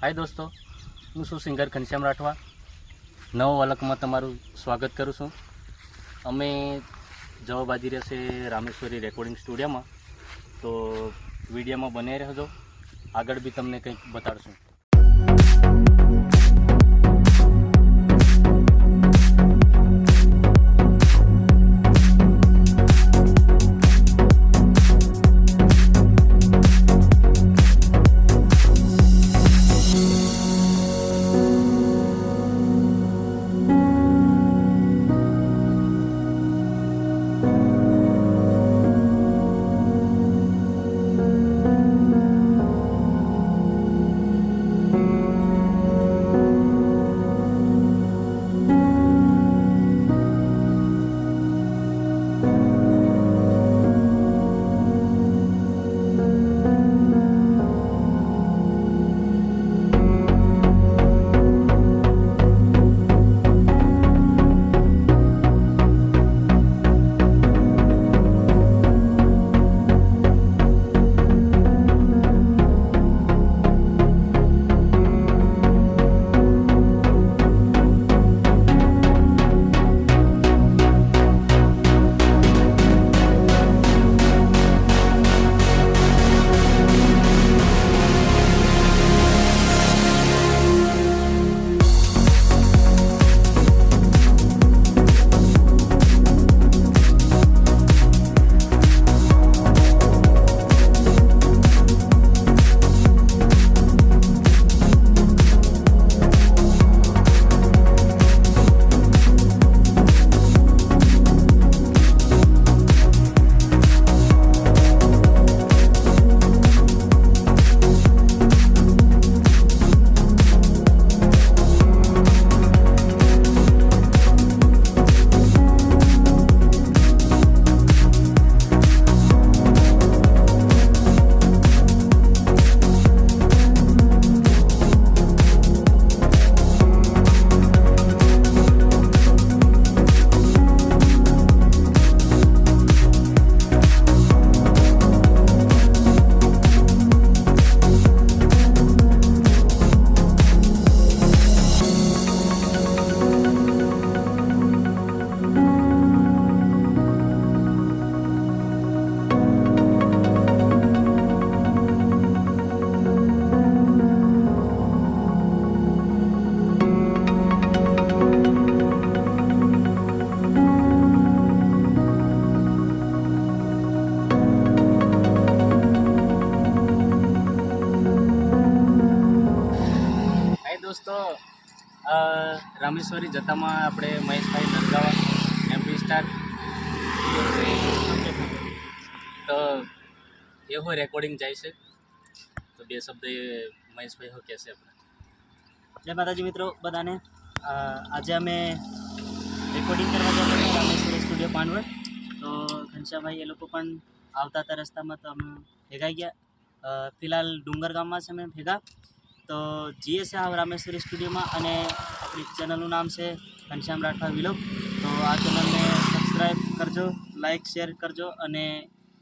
હાય દોસ્તો, હું છું સિંગર ઘનશ્યામ રાઠવા. નવો વલકમાં તમારું સ્વાગત કરું છું. અમે જવા બાજી રહેશે રામેશ્વરી રેકોર્ડિંગ સ્ટુડિયોમાં. તો વિડીયોમાં બને રહેજો, આગળ બી તમને કંઈક બતાડશું. દોસ્તો, રામેશ્વરી જતામાં આપણે મહેશભાઈ નરગાવા MP સ્ટાર તો એવો રેકોર્ડિંગ જાય છે. તો બે શબ્દ મહેશભાઈ હો કહેશે આપણે. જય માતાજી મિત્રો બધાને. આજે અમે રેકોર્ડિંગ કરવા જતા હતા રામેશ્વરી સ્ટુડિયો પાંડવડ. તો ઘનશ્યામભાઈ એ લોકો પણ આવતા હતા રસ્તામાં, તો અમે ભેગા ગયા. ફિલહાલ ડુંગર ગામમાં છે અમે ભેગા. તો જઈએ છે આ રામેશ્વરી સ્ટુડિયોમાં, અને આપણી ચેનલનું નામ છે ઘનશ્યામ રાઠવા વિલોગ. તો આ ચેનલને સબસ્ક્રાઈબ કરજો, લાઈક શેર કરજો, અને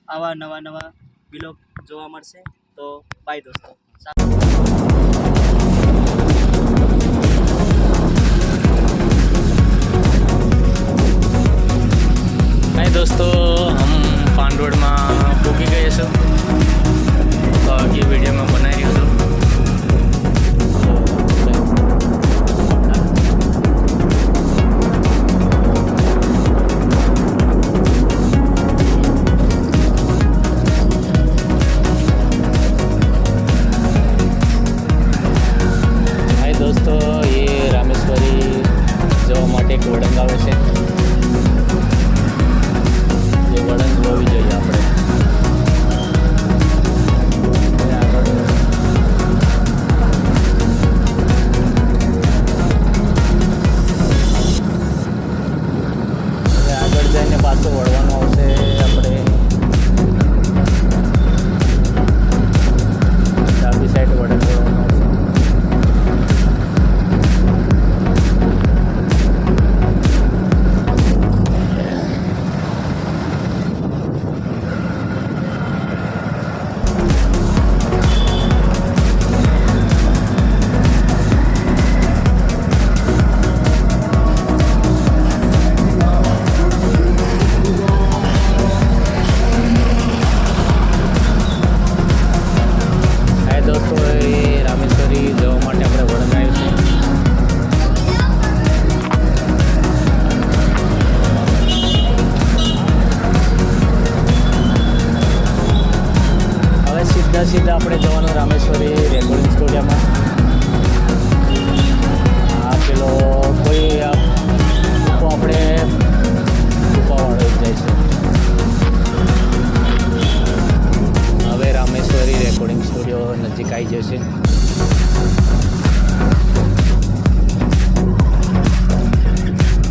આવા નવા વિલોગ જોવા મળશે. તો બાય દોસ્તો. हाय दोस्तों, हम पांडवड़ में पहुँची गए हैं. तो आगे वीडियो में बनाई रही हूँ.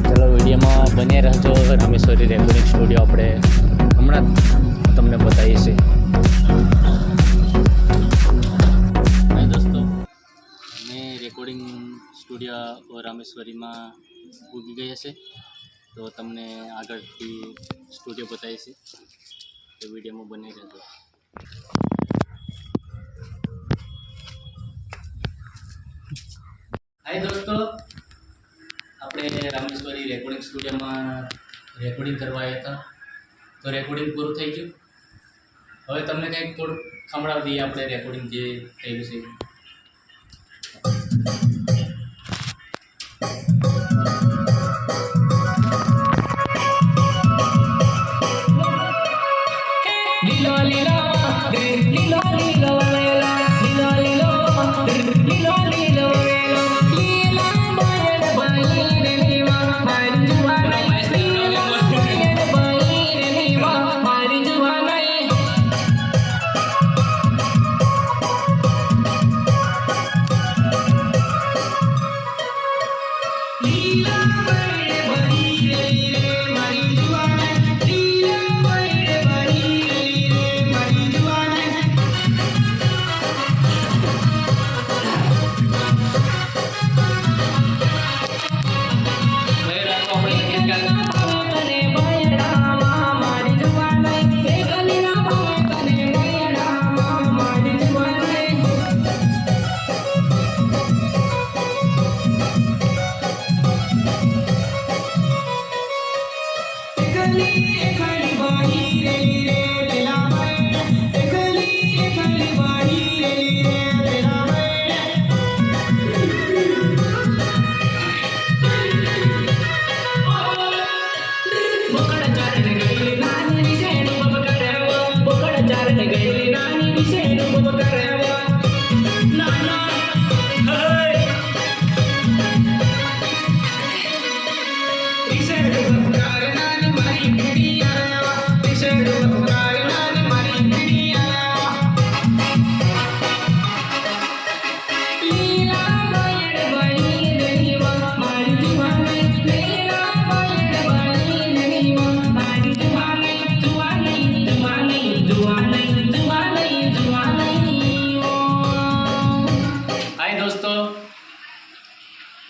ચલો વિડીયોમાં બને રહેજો. રામેશ્વરી રેકોર્ડિંગ સ્ટુડિયો આપણે હમણાં તમને બતાવીએ છીએ. હાય દોસ્તો, અમે રેકોર્ડિંગ સ્ટુડિયો રામેશ્વરીમાં ઉગી ગયા છે, તો તમને આગળથી સ્ટુડિયો બતાવીએ છીએ, તો વિડીયોમાં બને રહેજો. હાય દોસ્તો, આપણે રામેશ્વરી રેકોર્ડિંગ સ્ટુડિયોમાં રેકોર્ડિંગ કરવા આવ્યા હતા, તો રેકોર્ડિંગ પૂરું થઈ ગયું. હવે તમને કંઈક થોડુંક સંભળાવી દઈએ આપણે રેકોર્ડિંગ જે થયું છે.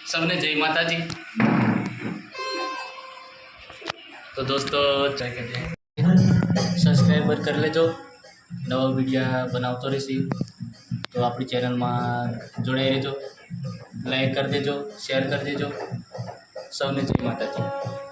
सबने जय माता जी। तो दोस्तों सब्सक्राइबर कर लेजो, नवा वीडियो बनावतो रहीशी तो अपनी चैनल में जोड़ाई रहो, लाइक कर देजो, शेयर कर देजो। सबने जय माता जी।